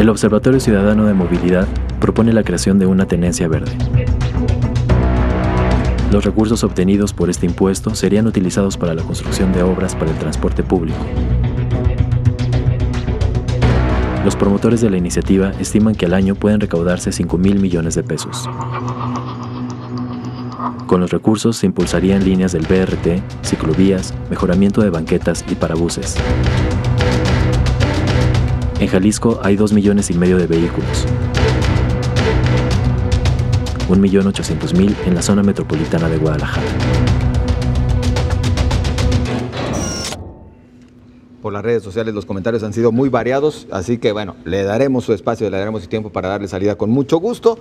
El Observatorio Ciudadano de Movilidad propone la creación de una tenencia verde. Los recursos obtenidos por este impuesto serían utilizados para la construcción de obras para el transporte público. Los promotores de la iniciativa estiman que al año pueden recaudarse 5,000 millones de pesos. Con los recursos se impulsarían líneas del BRT, ciclovías, mejoramiento de banquetas y parabuses. En Jalisco hay 2,5 millones de vehículos. 1,800,000 en la zona metropolitana de Guadalajara. Por las redes sociales los comentarios han sido muy variados, así que bueno, le daremos su espacio, le daremos su tiempo para darle salida con mucho gusto.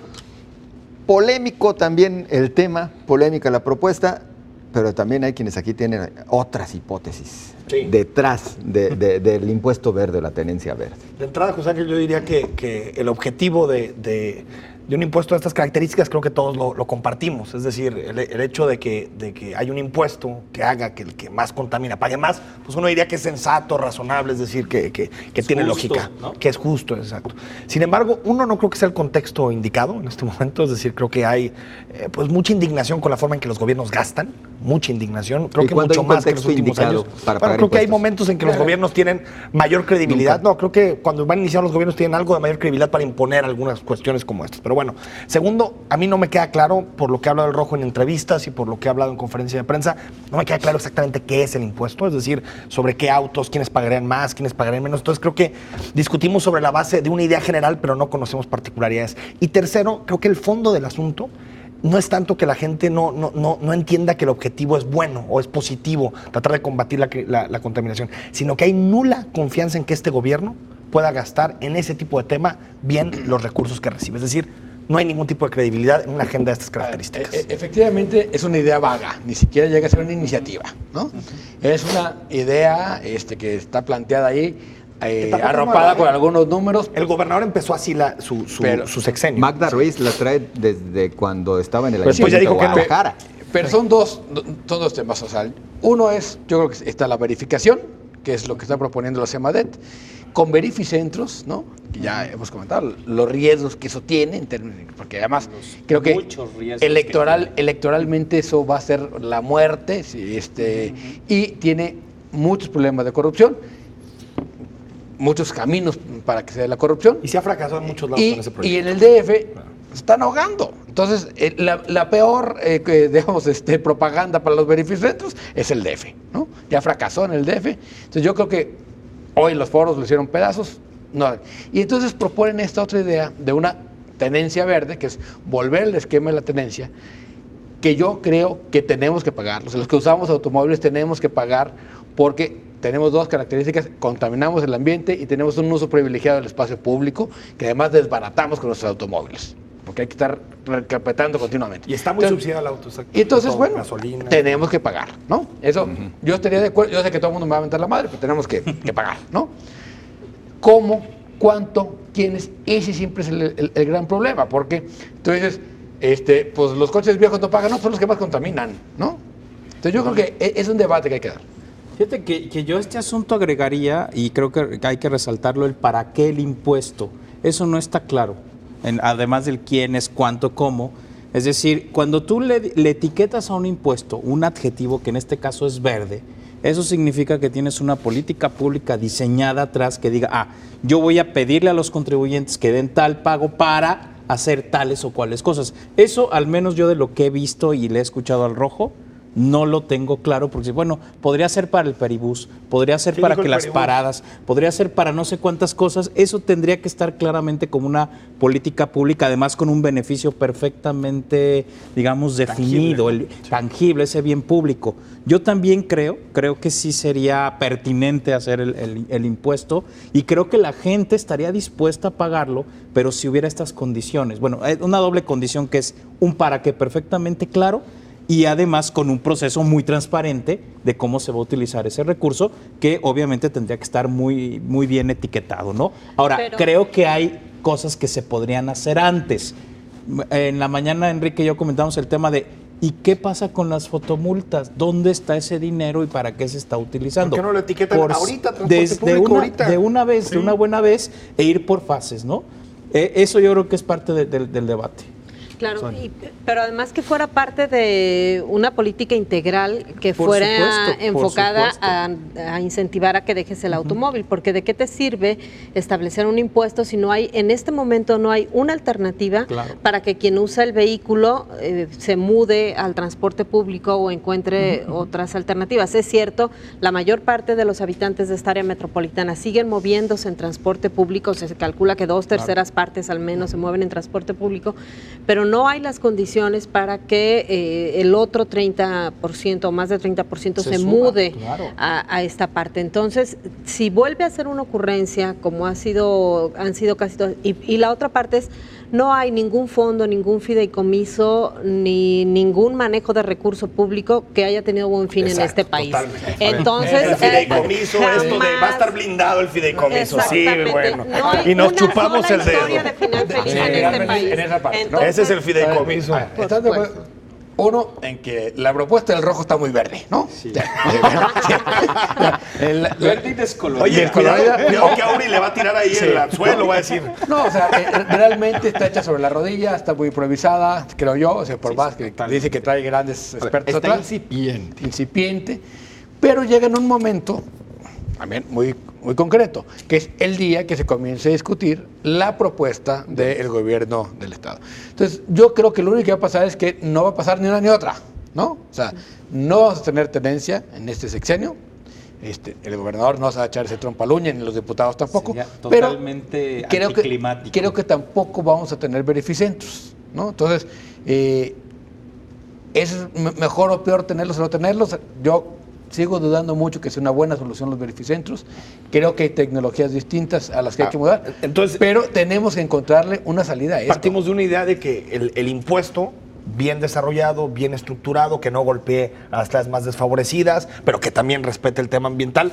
Polémico también el tema, polémica la propuesta, pero también hay quienes aquí tienen otras hipótesis detrás del impuesto verde o la tenencia verde. De entrada, José Ángel, yo diría que el objetivo de un impuesto de estas características creo que todos lo compartimos. Es decir, el hecho de que hay un impuesto que haga que el que más contamina pague más, pues uno diría que es sensato, razonable, es decir, que tiene justo, lógica, ¿no? Que es justo, exacto. Sin embargo, uno no creo que sea el contexto indicado en este momento, es decir, creo que hay pues mucha indignación con la forma en que los gobiernos gastan, mucha indignación, creo que mucho más que en los últimos años. Creo que hay momentos en que los gobiernos tienen mayor credibilidad. No, creo que cuando van a iniciar los gobiernos tienen algo de mayor credibilidad para imponer algunas cuestiones como estas. Pero bueno, segundo, a mí no me queda claro, por lo que ha hablado el Rojo en entrevistas y por lo que ha hablado en conferencia de prensa, no me queda claro exactamente qué es el impuesto, es decir, sobre qué autos, quiénes pagarían más, quiénes pagarían menos. Entonces creo que discutimos sobre la base de una idea general, pero no conocemos particularidades. Y tercero, creo que el fondo del asunto no es tanto que la gente no entienda que el objetivo es bueno o es positivo, tratar de combatir la contaminación, sino que hay nula confianza en que este gobierno pueda gastar en ese tipo de tema bien los recursos que recibe. Es decir, no hay ningún tipo de credibilidad en una agenda de estas características. Efectivamente, es una idea vaga, ni siquiera llega a ser una iniciativa, ¿no? Es una idea que está planteada ahí, arropada con algunos números. El gobernador empezó así su sexenio. Magda Ruiz la trae desde cuando estaba en el ayuntamiento ya dijo de Guadalajara. Pero son dos temas. O sea, uno es, yo creo que está la verificación, que es lo que está proponiendo la CEMADET, con verificentros, ¿no? Que ya hemos comentado los riesgos que eso tiene, porque además creo que electoralmente eso va a ser la muerte, y tiene muchos problemas de corrupción, muchos caminos para que se dé la corrupción. Y se ha fracasado en muchos lados con ese proyecto. Y en el DF se están ahogando. Entonces, la peor, propaganda para los verificentros es el DF, ¿no? Ya fracasó en el DF. Entonces, yo creo que hoy los foros lo hicieron pedazos. No. Y entonces proponen esta otra idea de una tenencia verde, que es volver al esquema de la tenencia, que yo creo que tenemos que pagar. Los que usamos automóviles tenemos que pagar porque tenemos dos características: contaminamos el ambiente y tenemos un uso privilegiado del espacio público, que además desbaratamos con nuestros automóviles, porque hay que estar recarpetando continuamente. Y está muy subsidiado el auto. Y entonces, bueno, gasolina, tenemos que pagar, ¿no? Eso, yo estaría de acuerdo. Yo sé que todo el mundo me va a aventar la madre, pero tenemos que pagar, ¿no? ¿Cómo? ¿Cuánto? ¿Quiénes? Ese siempre es el gran problema, porque tú dices, pues los coches viejos no pagan, no, son los que más contaminan, ¿no? Entonces yo creo que es un debate que hay que dar. Fíjate que yo este asunto agregaría, y creo que hay que resaltarlo, el para qué el impuesto. Eso no está claro, además del quién es, cuánto, cómo. Es decir, cuando tú le etiquetas a un impuesto un adjetivo, que en este caso es verde, eso significa que tienes una política pública diseñada atrás que diga, yo voy a pedirle a los contribuyentes que den tal pago para hacer tales o cuales cosas. Eso, al menos yo de lo que he visto y le he escuchado al Rojo, no lo tengo claro, porque bueno, podría ser para el peribús, podría ser para que las paradas, podría ser para no sé cuántas cosas. Eso tendría que estar claramente como una política pública, además con un beneficio perfectamente, digamos, definido, tangible, ese bien público. Yo también creo que sí sería pertinente hacer el impuesto, y creo que la gente estaría dispuesta a pagarlo, pero si hubiera estas condiciones. Bueno, una doble condición, que es un para qué perfectamente claro, y además con un proceso muy transparente de cómo se va a utilizar ese recurso, que obviamente tendría que estar muy, muy bien etiquetado, ¿no? Ahora, creo que hay cosas que se podrían hacer antes. En la mañana, Enrique y yo comentamos el tema de ¿Y qué pasa con las fotomultas? ¿Dónde está ese dinero y para qué se está utilizando? ¿Por qué no lo etiquetan ahorita, transporte desde público, ahorita? De una vez, Sí. de una buena vez, e ir por fases, ¿no? Eso yo creo que es parte del debate. Claro, pero además que fuera parte de una política integral que Por fuera supuesto, enfocada por a incentivar a que dejes el automóvil, porque ¿de qué te sirve establecer un impuesto si no hay, en este momento no hay una alternativa Claro. para que quien usa el vehículo se mude al transporte público o encuentre otras alternativas? Es cierto, la mayor parte de los habitantes de esta área metropolitana siguen moviéndose en transporte público, se calcula que 2/3 partes al menos se mueven en transporte público, pero no hay las condiciones para que el otro 30% o más del 30% se suba, mude claro. a esta parte. Entonces, si vuelve a ser una ocurrencia, como han sido casi todas, y la otra parte es, no hay ningún fondo, ningún fideicomiso, ni ningún manejo de recurso público que haya tenido buen fin en este país. Totalmente. Entonces, el fideicomiso, esto de va a estar blindado el fideicomiso, sí, bueno. No hay Y nos una chupamos sola el dedo. historia de final feliz en este país. En esa parte, ¿no? Entonces, Ese es el fideicomiso. ¿Estás de acuerdo? Uno, en que la propuesta del rojo está muy verde, ¿no? Sí. Verde y descolorido. Oye, cuidado colorida. que Auri le va a tirar ahí el anzuelo, va a decir. No, o sea, realmente está hecha sobre la rodilla, está muy improvisada, creo yo, o sea, por más que dice que trae grandes expertos está atrás. Incipiente, pero llega en un momento también muy concreto, que es el día que se comience a discutir la propuesta del gobierno del Estado. Entonces, yo creo que lo único que va a pasar es que no va a pasar ni una ni otra, ¿no? O sea, no vamos a tener tenencia en este sexenio. El gobernador no se va a echar ese trompo al uña, ni los diputados tampoco. Sería pero totalmente creo anticlimático. creo que tampoco vamos a tener beneficentros, ¿no? Entonces, ¿es mejor o peor tenerlos o no tenerlos? Yo sigo dudando mucho que sea una buena solución los verificentros. Creo que hay tecnologías distintas a las que hay que mudar. Entonces, pero tenemos que encontrarle una salida a esto. partimos de una idea de que el impuesto bien desarrollado, bien estructurado, que no golpee a las clases más desfavorecidas, pero que también respete el tema ambiental,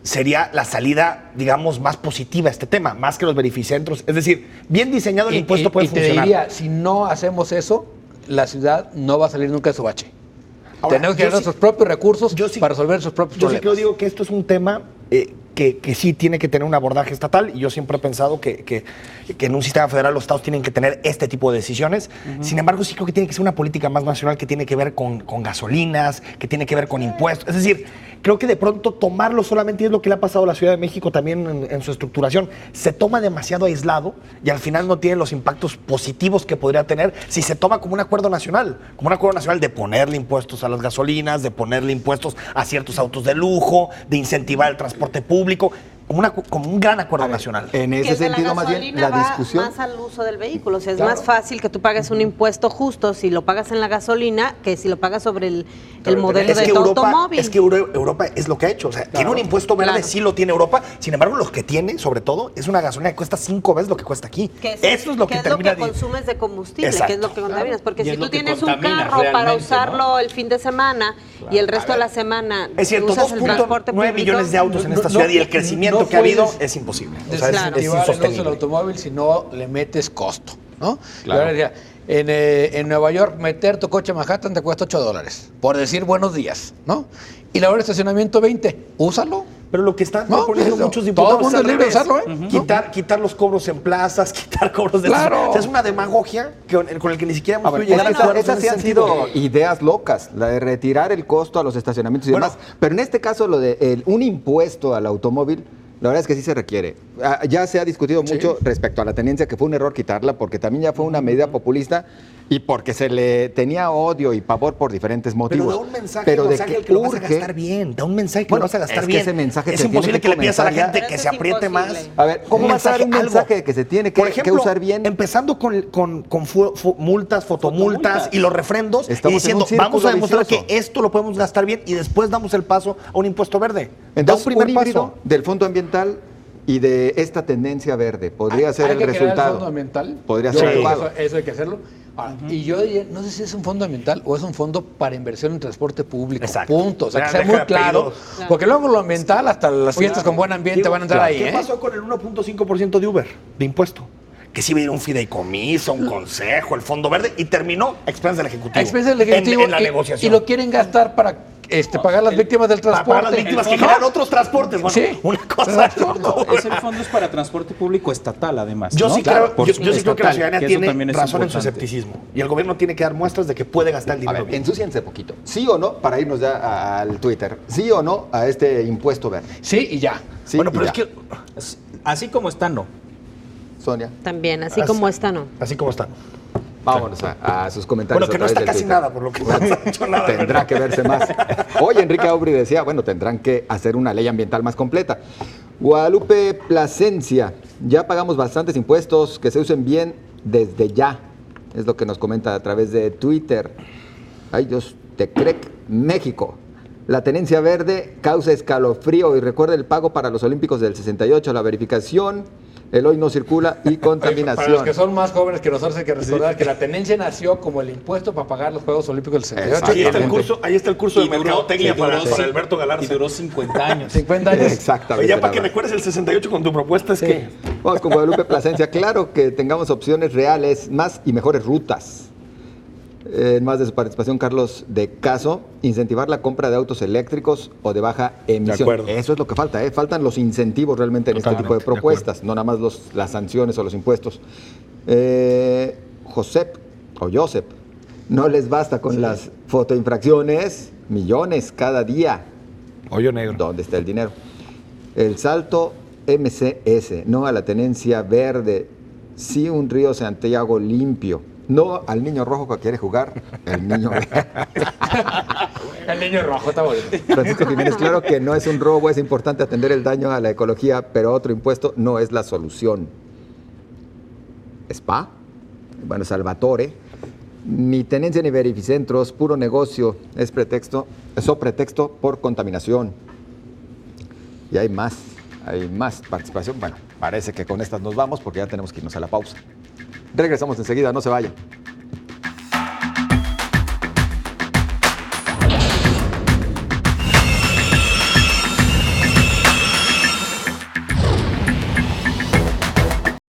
sería la salida, digamos, más positiva a este tema, más que los verificentros. Es decir, bien diseñado el impuesto puede funcionar. Te diría, si no hacemos eso, la ciudad no va a salir nunca de su bache. Ahora, tenemos que yo dar nuestros propios recursos para resolver sus propios Yo sí problemas. que digo que esto es un tema que sí tiene que tener un abordaje estatal, y yo siempre he pensado que en un sistema federal los estados tienen que tener este tipo de decisiones. Sin embargo, sí creo que tiene que ser una política más nacional que tiene que ver con gasolinas, que tiene que ver con impuestos. Es decir, creo que de pronto tomarlo solamente, y es lo que le ha pasado a la Ciudad de México también en su estructuración, se toma demasiado aislado y al final no tiene los impactos positivos que podría tener si se toma como un acuerdo nacional de ponerle impuestos a las gasolinas, de ponerle impuestos a ciertos autos de lujo, de incentivar el transporte público, como un gran acuerdo nacional. En ese sentido, más bien, la discusión. Más al uso del vehículo. O sea, es más fácil que tú pagues un impuesto justo si lo pagas en la gasolina que si lo pagas sobre el modelo de tu automóvil. Es que Europa es lo que ha hecho. O sea, tiene un impuesto verde, sí lo tiene Europa. Sin embargo, lo que tiene, sobre todo, es una gasolina que cuesta 5 veces lo que cuesta aquí. Eso es lo que termina es lo que consumes de combustible, Exacto. que es lo que contaminas. Porque Y si es tú lo que tienes un contaminas carro para realmente, usarlo ¿no? el fin de semana y el resto de la semana Es cierto, usas el transporte 2.9 público, millones de autos en esta No, ciudad, y el no crecimiento que ha habido puedes es imposible. O sea, Claro. es Incentivar el uso del insostenible. automóvil si no le metes costo, ¿no? Claro. Yo ahora decía, en Nueva York meter tu coche a Manhattan te cuesta $8, por decir buenos días, ¿no? Y la hora de estacionamiento 20, úsalo. Pero lo que están No, proponiendo eso, muchos todo diputados el mundo al es libre de revés. usarlo, ¿eh? Quitar los cobros en plazas, quitar cobros de... Claro. O sea, es una demagogia con el que ni siquiera hemos A ver, podido llegar a acuerdos esas en sí ese han sentido. sido ideas locas, la de retirar el costo a los estacionamientos y Bueno. demás. Pero en este caso, lo de un impuesto al automóvil, la verdad es que sí se requiere. Ya se ha discutido mucho respecto a la tenencia, que fue un error quitarla, porque también ya fue una medida populista y porque se le tenía odio y pavor por diferentes motivos. Pero da un mensaje, Pero de que que lo vas a urge. gastar bien. Da un mensaje que Bueno, lo vas a gastar es que bien. ese mensaje es se imposible tiene que le pidas a la comenzar gente ya. que Pero se eso es apriete imposible. más. A ver, ¿cómo va a dar un algo? mensaje que se tiene que, Por ejemplo, que usar bien? empezando con multas, fotomultas y los refrendos, Estamos y diciendo, en un vamos a círculo demostrar vicioso. que esto lo podemos gastar bien, y después damos el paso a un impuesto verde. Entonces, da un primer híbrido paso. del fondo ambiental y de esta tendencia verde podría ser el que crear resultado. el fondo ambiental. Podría Yo ser creo que adecuado. eso hay que hacerlo. Ahora, y yo diría, no sé si es un fondo ambiental o es un fondo para inversión en transporte público. Exacto. Punto. O sea, que Ya, sea deja muy de claro. apellidos. Porque luego lo ambiental, hasta las fiestas con buen ambiente Digo, van a entrar ahí. ¿Qué ¿eh? pasó con el 1.5% de Uber, de impuesto? que sí iba a ir un fideicomiso, un consejo, el Fondo Verde, y terminó a expensas del Ejecutivo. A expensas del Ejecutivo en la negociación. Y lo quieren gastar para pagar las víctimas del transporte. Para pagar las víctimas que generan otros transportes. Bueno, Sí. una cosa. Ese fondo es para transporte público estatal, además. Yo ¿no? sí Claro, creo, yo sí creo que la estatal, ciudadanía que eso tiene también es razón en su importante. escepticismo. Y el gobierno tiene que dar muestras de que puede gastar el A dinero ver, bien. ensúciense poquito. ¿Sí o no, para irnos ya al Twitter, sí o no a este impuesto verde? Sí, y ya. Sí, Bueno, y pero ya. es que Así como está, no. Sonia, También, así como está, no. así como están. vámonos a sus comentarios. Bueno, que a no través está del casi Twitter. nada, por lo que no ha hecho nada. Tendrá que verse más. Hoy Enrique Aubry decía, bueno, tendrán que hacer una ley ambiental más completa. Guadalupe Plasencia, ya pagamos bastantes impuestos, que se usen bien desde ya. Es lo que nos comenta a través de Twitter. Ay Dios, Tecrec, México. La tenencia verde causa escalofrío y recuerda el pago para los Olímpicos del 68, la verificación, el hoy no circula y contaminación. Para los que son más jóvenes que nosotros hay que recordar que la tenencia nació como el impuesto para pagar los Juegos Olímpicos del 68. Ahí está el curso de Y duró- mercadotecnia y duró para Alberto Galarza. Y duró 50 años. 50 años. Exactamente. Oye, ya para que nada más. recuerdes el 68 con tu propuesta es que... Vamos con Guadalupe Plasencia. Claro que tengamos opciones reales, más y mejores rutas. Más de su participación, Carlos de Caso, incentivar la compra de autos eléctricos o de baja emisión. acuerdo. Eso es lo que falta, ¿eh? Faltan los incentivos realmente en este tipo de Totalmente, propuestas, no nada más las sanciones o los impuestos. Josep, no les basta con las fotoinfracciones, millones cada día. Hoyo negro. ¿Dónde está el dinero? El salto MCS, no a la tenencia verde, sí un río Santiago limpio, no al niño rojo que quiere jugar, el niño verde. El niño rojo está bonito. Francisco Jiménez, claro que no es un robo, es importante atender el daño a la ecología, pero otro impuesto no es la solución. Spa, bueno, Salvatore, ni tenencia ni verificentros, puro negocio, es pretexto por contaminación. Y hay más participación. Bueno, parece que con estas nos vamos porque ya tenemos que irnos a la pausa. Regresamos enseguida, no se vayan.